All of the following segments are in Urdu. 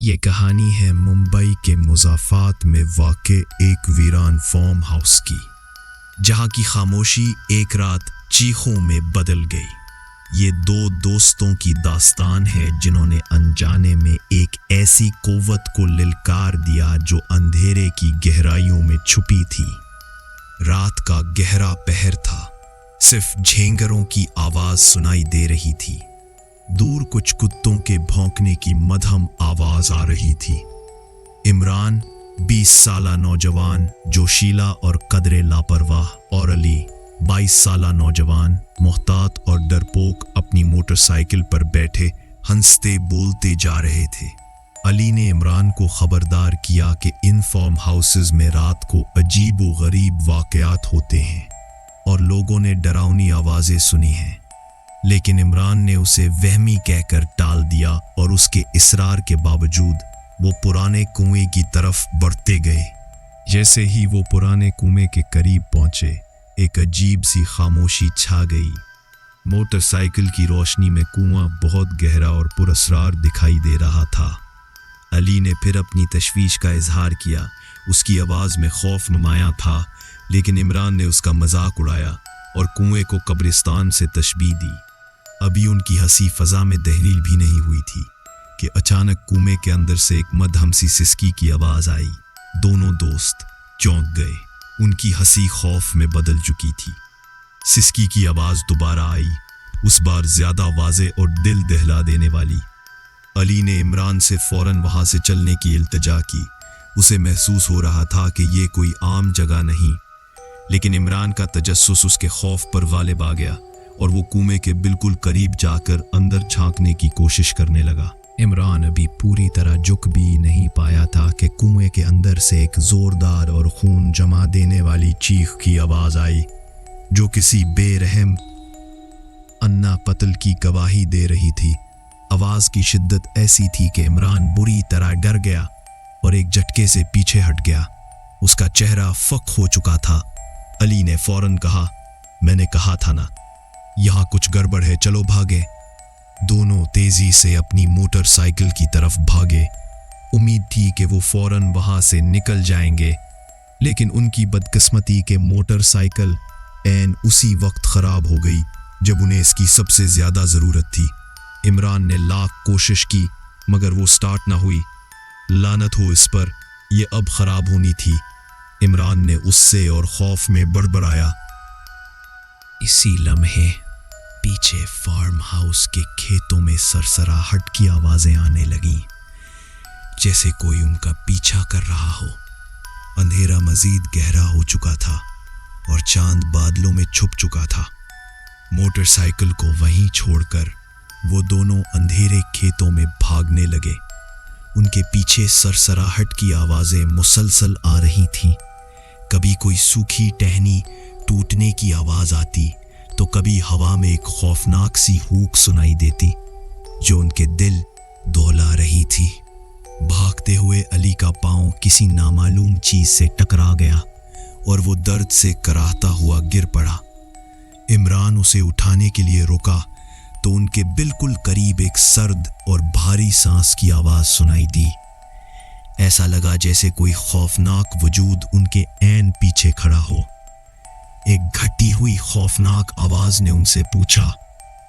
یہ کہانی ہے ممبئی کے مضافات میں واقع ایک ویران فارم ہاؤس کی، جہاں کی خاموشی ایک رات چیخوں میں بدل گئی۔ یہ دو دوستوں کی داستان ہے جنہوں نے انجانے میں ایک ایسی قوت کو للکار دیا جو اندھیرے کی گہرائیوں میں چھپی تھی۔ رات کا گہرا پہر تھا، صرف جھینگروں کی آواز سنائی دے رہی تھی۔ دور کچھ کتوں کے بھونکنے کی مدھم آواز آ رہی تھی۔ عمران 20 سالہ نوجوان جوشیلا اور قدرے لاپرواہ، اور علی 22 سالہ نوجوان محتاط اور ڈرپوک اپنی موٹر سائیکل پر بیٹھے ہنستے بولتے جا رہے تھے۔ علی نے عمران کو خبردار کیا کہ ان فارم ہاؤسز میں رات کو عجیب و غریب واقعات ہوتے ہیں اور لوگوں نے ڈراؤنی آوازیں سنی ہیں، لیکن عمران نے اسے وہمی کہہ کر ٹال دیا اور اس کے اصرار کے باوجود وہ پرانے کنویں کی طرف بڑھتے گئے۔ جیسے ہی وہ پرانے کنویں کے قریب پہنچے، ایک عجیب سی خاموشی چھا گئی۔ موٹر سائیکل کی روشنی میں کنواں بہت گہرا اور پراسرار دکھائی دے رہا تھا۔ علی نے پھر اپنی تشویش کا اظہار کیا۔ اس کی آواز میں خوف نمایاں تھا، لیکن عمران نے اس کا مذاق اڑایا اور کنویں کو قبرستان سے تشبیہ دی۔ ابھی ان کی ہنسی فضا میں تحلیل بھی نہیں ہوئی تھی کہ اچانک کنویں کے اندر سے ایک مدھم سی سسکی کی آواز آئی۔ دونوں دوست چونک گئے، ان کی ہنسی خوف میں بدل چکی تھی۔ سسکی کی آواز دوبارہ آئی، اس بار زیادہ واضح اور دل دہلا دینے والی۔ علی نے عمران سے فوراً وہاں سے چلنے کی التجا کی۔ اسے محسوس ہو رہا تھا کہ یہ کوئی عام جگہ نہیں، لیکن عمران کا تجسس اس کے خوف پر غالب آ گیا اور وہ کنویں کے بالکل قریب جا کر اندر جھانکنے کی کوشش کرنے لگا۔ عمران ابھی پوری طرح جھک بھی نہیں پایا تھا کہ کنویں کے اندر سے ایک زوردار اور خون جما دینے والی چیخ کی آواز آئی، جو کسی بے رحم انا قتل کی گواہی دے رہی تھی۔ آواز کی شدت ایسی تھی کہ عمران بری طرح ڈر گیا اور ایک جھٹکے سے پیچھے ہٹ گیا۔ اس کا چہرہ فک ہو چکا تھا۔ علی نے فوراً کہا، میں نے کہا تھا نا، یہاں کچھ گڑبڑ ہے، چلو بھاگیں۔ دونوں تیزی سے اپنی موٹر سائیکل کی طرف بھاگے۔ امید تھی کہ وہ فوراً وہاں سے نکل جائیں گے، لیکن ان کی بدقسمتی کہ موٹر سائیکل عین اسی وقت خراب ہو گئی جب انہیں اس کی سب سے زیادہ ضرورت تھی۔ عمران نے لاکھ کوشش کی مگر وہ سٹارٹ نہ ہوئی۔ لعنت ہو اس پر، یہ اب خراب ہونی تھی۔ عمران نے غصے اور خوف میں بڑبڑایا۔ اسی لمحے پیچھے فارم ہاؤس کے کھیتوں میں سرسراہٹ کی آوازیں آنے لگیں، جیسے کوئی ان کا پیچھا کر رہا ہو۔ اندھیرا مزید گہرا ہو چکا تھا اور چاند بادلوں میں چھپ چکا تھا۔ موٹر سائیکل کو وہیں چھوڑ کر وہ دونوں اندھیرے کھیتوں میں بھاگنے لگے۔ ان کے پیچھے سرسراہٹ کی آوازیں مسلسل آ رہی تھیں۔ کبھی کوئی سوکھی ٹہنی ٹوٹنے کی آواز آتی تو کبھی ہوا میں ایک خوفناک سی ہوک سنائی دیتی جو ان کے دل دوہلا رہی تھی۔ بھاگتے ہوئے علی کا پاؤں کسی نامعلوم چیز سے ٹکرا گیا اور وہ درد سے کراہتا ہوا گر پڑا۔ عمران اسے اٹھانے کے لیے رکا تو ان کے بالکل قریب ایک سرد اور بھاری سانس کی آواز سنائی دی۔ ایسا لگا جیسے کوئی خوفناک وجود ان کے عین پیچھے کھڑا ہو۔ ایک گھٹی ہوئی خوفناک آواز نے ان سے پوچھا،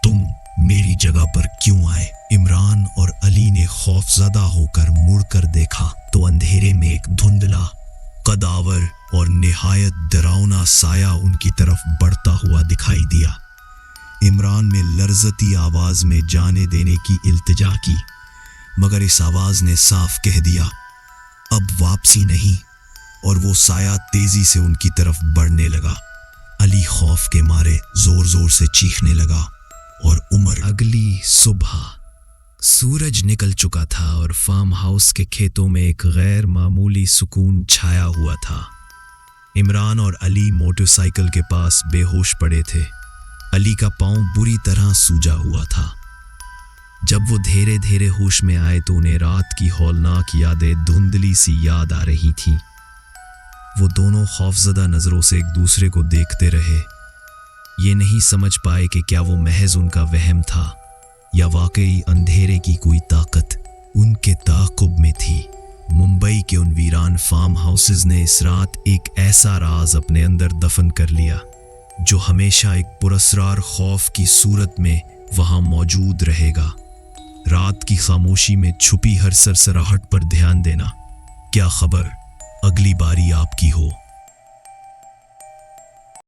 تم میری جگہ پر کیوں آئے؟ عمران اور علی نے خوف زدہ ہو کر مڑ کر دیکھا تو اندھیرے میں ایک دھندلا، قداور اور نہایت ڈراؤنا سایہ ان کی طرف بڑھتا ہوا دکھائی دیا۔ عمران نے لرزتی آواز میں جانے دینے کی التجا کی، مگر اس آواز نے صاف کہہ دیا، اب واپسی نہیں، اور وہ سایہ تیزی سے ان کی طرف بڑھنے لگا۔ علی خوف کے مارے زور زور سے چیخنے لگا اور اگلی صبح سورج نکل چکا تھا اور فارم ہاؤس کے کھیتوں میں ایک غیر معمولی سکون چھایا ہوا تھا۔ عمران اور علی موٹر سائیکل کے پاس بے ہوش پڑے تھے۔ علی کا پاؤں بری طرح سوجا ہوا تھا۔ جب وہ دھیرے دھیرے ہوش میں آئے تو انہیں رات کی ہولناک یادیں دھندلی سی یاد آ رہی تھیں۔ وہ دونوں خوفزدہ نظروں سے ایک دوسرے کو دیکھتے رہے۔ یہ نہیں سمجھ پائے کہ کیا وہ محض ان کا وہم تھا یا واقعی اندھیرے کی کوئی طاقت ان کے تعاقب میں تھی۔ ممبئی کے ان ویران فارم ہاؤسز نے اس رات ایک ایسا راز اپنے اندر دفن کر لیا جو ہمیشہ ایک پراسرار خوف کی صورت میں وہاں موجود رہے گا۔ رات کی خاموشی میں چھپی ہر سرسراہٹ پر دھیان دینا۔ کیا خبر اگلی باری آپ کی ہو۔